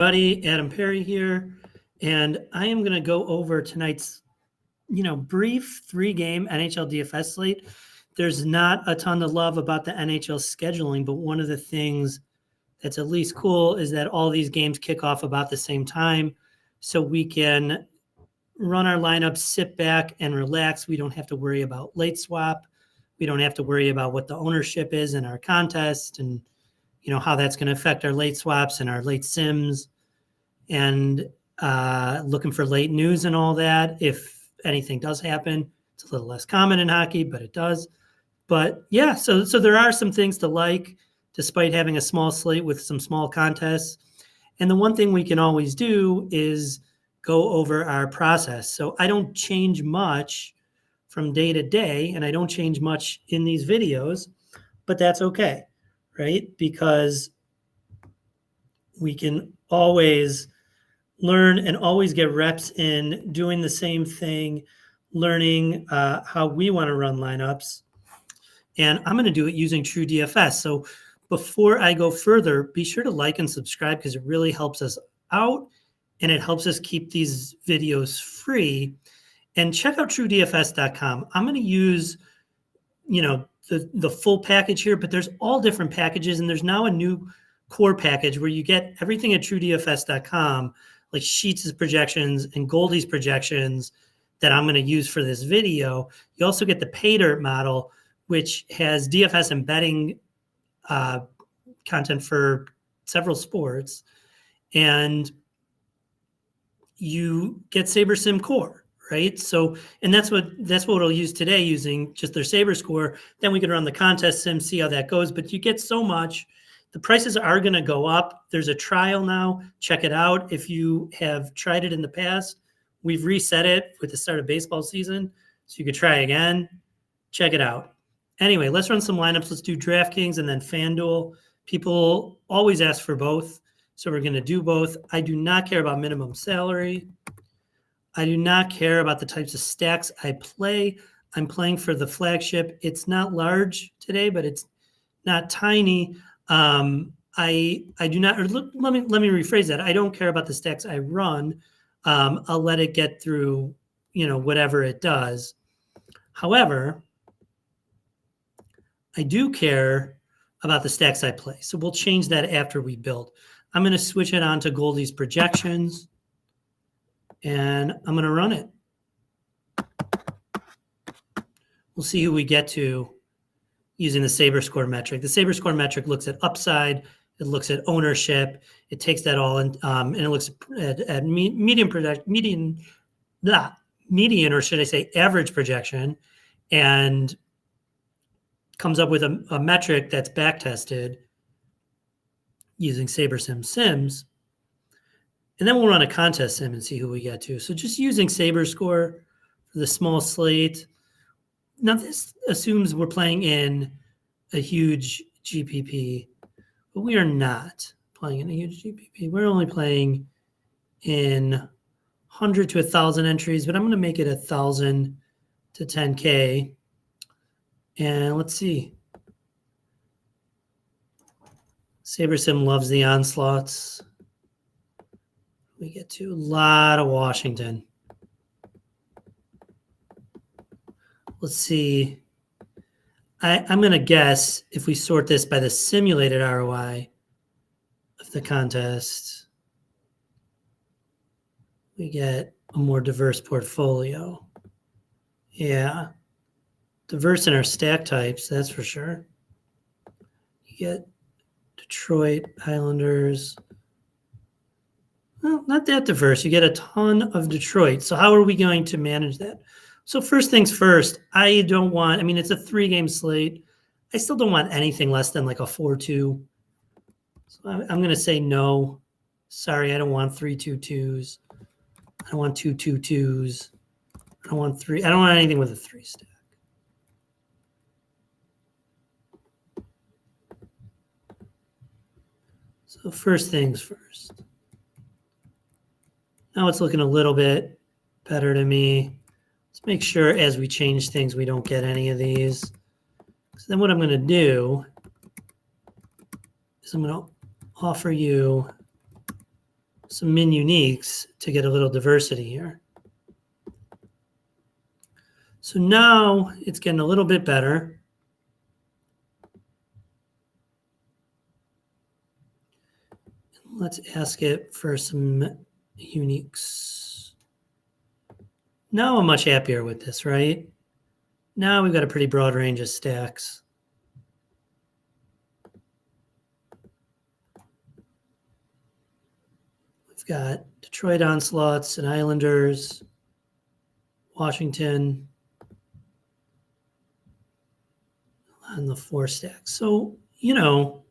Buddy, Adam Perry here, and I am going to go over tonight's, brief 3-game NHL DFS slate. There's not a ton to love about the NHL scheduling, but one of the things that's at least cool is that all these games kick off about the same time, so we can run our lineups, sit back and relax. We don't have to worry about late swap. We don't have to worry about what the ownership is in our contest and how that's going to affect our late swaps and our late sims, and looking for late news and all that. If anything does happen, it's a little less common in hockey, but it does. But yeah, so there are some things to like, despite having a small slate with some small contests. And the one thing we can always do is go over our process. So I don't change much from day to day, and I don't change much in these videos, but that's okay, right? Because we can always learn and always get reps in doing the same thing, learning how we want to run lineups. And I'm going to do it using TrueDFS. So before I go further, be sure to like and subscribe because it really helps us out and it helps us keep these videos free. And check out TrueDFS.com. I'm going to use, the full package here, but there's all different packages, and there's now a new core package where you get everything at TrueDFS.com, like Sheets' projections and Goldie's projections that I'm going to use for this video. You also get the pay dirt model, which has DFS and betting content for several sports, and you get SaberSim Core, right? So, and that's what we'll use today, using just their Saber score. Then we can run the contest sim, see how that goes. But you get so much. The prices are going to go up. There's a trial now. Check it out. If you have tried it in the past, we've reset it with the start of baseball season, so you could try again. Check it out. Anyway, let's run some lineups. Let's do DraftKings and then FanDuel. People always ask for both, so we're going to do both. I do not care about minimum salary. I do not care about the types of stacks I play. I'm playing for the flagship. It's not large today, but it's not tiny. I do not, or let me rephrase that. I don't care about the stacks I run. I'll let it get through, whatever it does. However, I do care about the stacks I play. So we'll change that after we build. I'm going to switch it on to Goldie's projections, and I'm going to run it. We'll see who we get to using the Saber score metric. The Saber score metric looks at upside. It looks at ownership. It takes that all in, and it looks at median, or should I say average projection, and comes up with a metric that's back tested using SaberSim Sims. And then we'll run a contest sim and see who we get to. So just using Saber score for the small slate. Now this assumes we're playing in a huge GPP, but we are not playing in a huge GPP. We're only playing in 100 to 1,000 entries, but I'm going to make it 1,000 to 10K. And let's see. SaberSim loves the onslaughts. We get to a lot of Washington. Let's see. I'm going to guess if we sort this by the simulated ROI of the contest, we get a more diverse portfolio. Yeah. Diverse in our stack types, that's for sure. You get Detroit, Islanders. Well, not that diverse. You get a ton of Detroit. So how are we going to manage that? So first things first, it's a 3-game slate. I still don't want anything less than like a 4-2. So I'm going to say no. Sorry, I don't want 3-2-2s. I don't want 2-2-2s. I don't want anything with a 3 stack. So first things first. Now it's looking a little bit better to me. Let's make sure as we change things, we don't get any of these. So then what I'm going to do is I'm going to offer you some min uniques to get a little diversity here. So now it's getting a little bit better. Let's ask it for some uniques. Now I'm much happier with this, right? Now we've got a pretty broad range of stacks. We've got Detroit Onslaughts and Islanders, Washington on the 4 stacks. So, you know,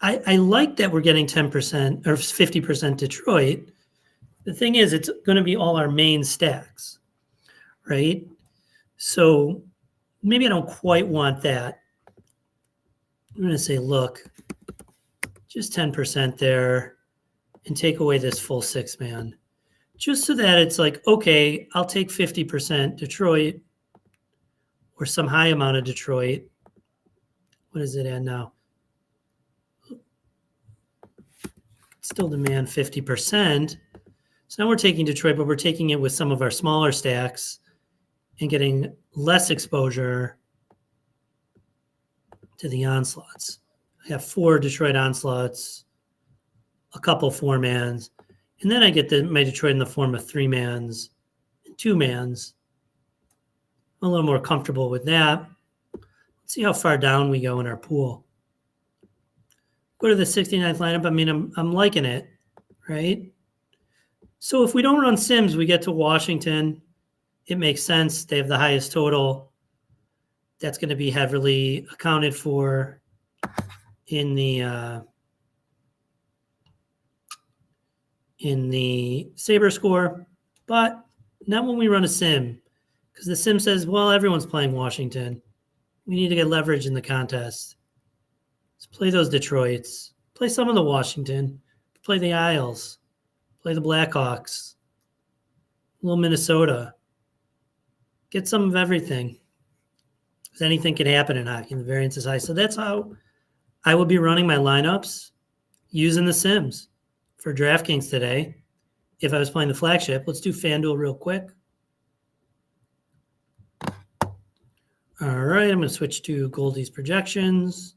I like that we're getting 10% or 50% Detroit. The thing is, it's going to be all our main stacks, right? So maybe I don't quite want that. I'm going to say, look, just 10% there and take away this full 6-man. Just so that it's like, okay, I'll take 50% Detroit or some high amount of Detroit. What is it at now? Still demand 50%. So now we're taking Detroit, but we're taking it with some of our smaller stacks and getting less exposure to the onslaughts. I have 4 Detroit onslaughts, a couple 4-mans, and then I get my Detroit in the form of 3-mans and 2-mans. I'm a little more comfortable with that. Let's see how far down we go in our pool. Go to the 69th lineup. I mean, I'm liking it, right? So if we don't run Sims, we get to Washington. It makes sense. They have the highest total. That's going to be heavily accounted for in the Sabre score, but not when we run a sim, because the sim says, well, everyone's playing Washington. We need to get leverage in the contest. Let's play those Detroits. Play some of the Washington. Play the Isles. Play the Blackhawks. A little Minnesota. Get some of everything. Because anything can happen in hockey, and the variance is high. So that's how I will be running my lineups using the Sims for DraftKings today. If I was playing the flagship, let's do FanDuel real quick. All right, I'm going to switch to Goldie's projections.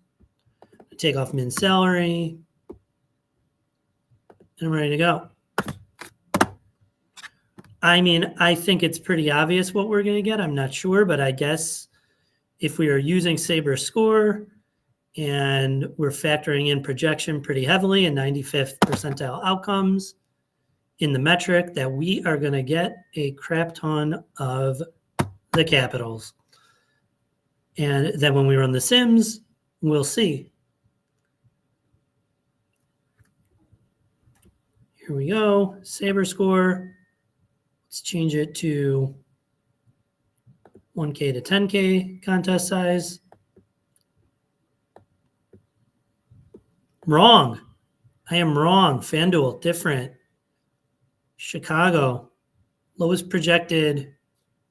Take off min salary. And I'm ready to go. I mean, I think it's pretty obvious what we're going to get. I'm not sure, but I guess if we are using Sabre score and we're factoring in projection pretty heavily and 95th percentile outcomes in the metric, that we are going to get a crap ton of the Capitals. And then when we run the Sims, we'll see. Here we go. Sabre score. Let's change it to 1K to 10K contest size. Wrong. I am wrong. FanDuel, different. Chicago, lowest projected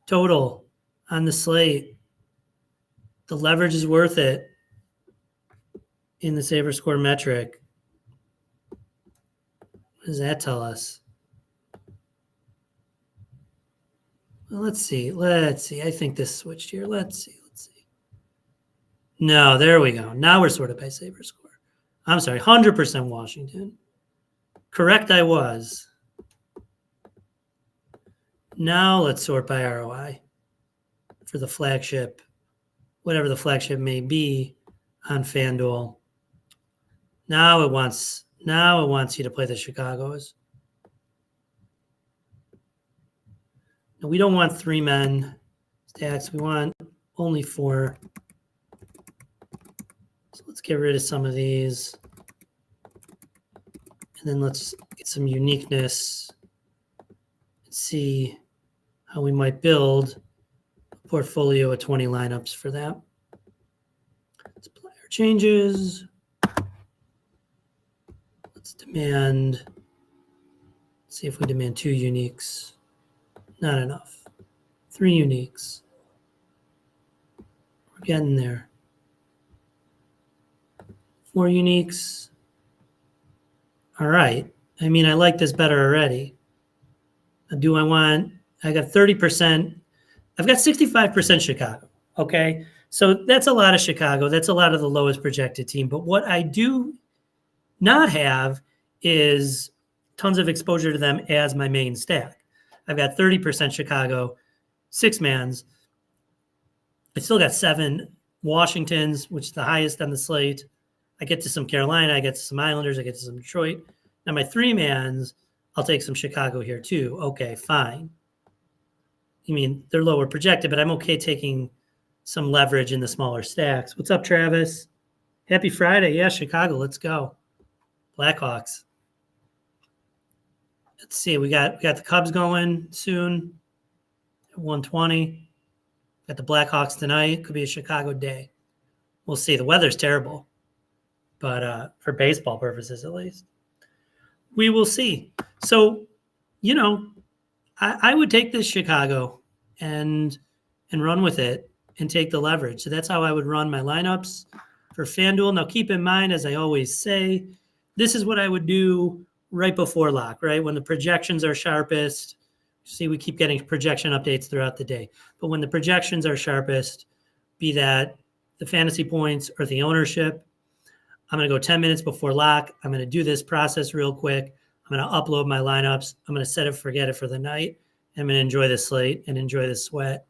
total on the slate. The leverage is worth it in the Sabre score metric. What does that tell us? Well, let's see. I think this switched here. Let's see. No, there we go. Now we're sorted by Sabre score. I'm sorry, 100% Washington. Correct, I was. Now let's sort by ROI for the flagship, whatever the flagship may be on FanDuel. Now it wants you to play the Chicagos. Now, we don't want 3-men stacks. We want only 4. So let's get rid of some of these. And then let's get some uniqueness and see how we might build a portfolio of 20 lineups for that. Let's apply our changes. Let's demand, let's see if we demand 2 uniques. Not enough. 3 uniques. We're getting there. 4 uniques. All right. I mean, I like this better already. I got 30%. I've got 65% Chicago. Okay. So that's a lot of Chicago. That's a lot of the lowest projected team. But what I do not have is tons of exposure to them as my main stack. I've got 30% Chicago, 6-mans. I still got 7 Washingtons, which is the highest on the slate. I get to some Carolina, I get to some Islanders, I get to some Detroit. Now my 3-mans, I'll take some Chicago here too. Okay, fine. I mean, they're lower projected, but I'm okay taking some leverage in the smaller stacks. What's up, Travis? Happy Friday. Yeah, Chicago, let's go. Blackhawks. Let's see. We got the Cubs going soon at 120. Got the Blackhawks tonight. Could be a Chicago day. We'll see. The weather's terrible, but for baseball purposes at least, we will see. So, I would take this Chicago and run with it and take the leverage. So that's how I would run my lineups for FanDuel. Now, keep in mind, as I always say, this is what I would do right before lock, right? When the projections are sharpest. See, we keep getting projection updates throughout the day. But when the projections are sharpest, be that the fantasy points or the ownership, I'm going to go 10 minutes before lock. I'm going to do this process real quick. I'm going to upload my lineups. I'm going to set it, forget it for the night. I'm going to enjoy the slate and enjoy the sweat.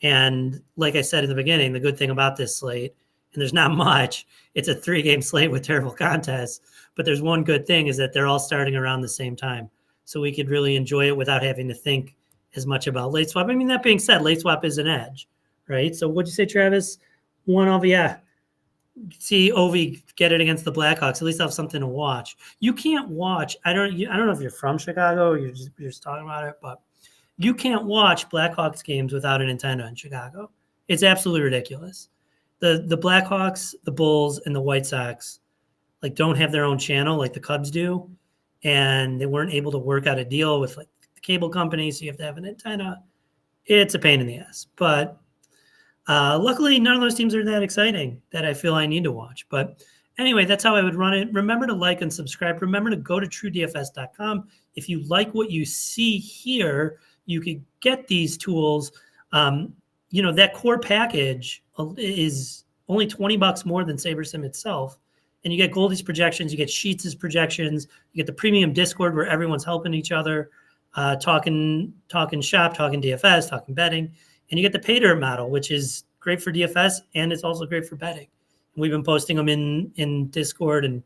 And like I said in the beginning, the good thing about this slate, and there's not much, it's a 3-game slate with terrible contests, but there's one good thing is that they're all starting around the same time. So we could really enjoy it without having to think as much about late swap. I mean, that being said, late swap is an edge, right? So what'd you say, Travis? One of, yeah. See Ovi get it against the Blackhawks. At least I'll have something to watch. You can't watch. I don't know if you're from Chicago or you're just talking about it, but you can't watch Blackhawks games without an antenna in Chicago. It's absolutely ridiculous. The Blackhawks, the Bulls, and the White Sox don't have their own channel like the Cubs do, and they weren't able to work out a deal with the cable company, so you have to have an antenna. It's a pain in the ass, but luckily, none of those teams are that exciting that I feel I need to watch. But anyway, that's how I would run it. Remember to like and subscribe. Remember to go to TrueDFS.com. If you like what you see here, you could get these tools. That core package is only $20 more than SaberSim itself. And you get Goldie's projections, you get Sheets' projections, you get the premium Discord where everyone's helping each other, talking shop, talking DFS, talking betting. And you get the pay dirt model, which is great for DFS, and it's also great for betting. And we've been posting them in Discord and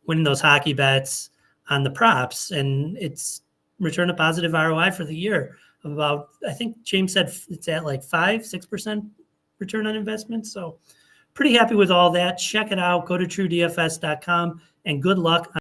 winning those hockey bets on the props. And it's returned a positive ROI for the year of about, I think James said it's at 5-6% return on investment. So pretty happy with all that. Check it out. Go to TrueDFS.com and good luck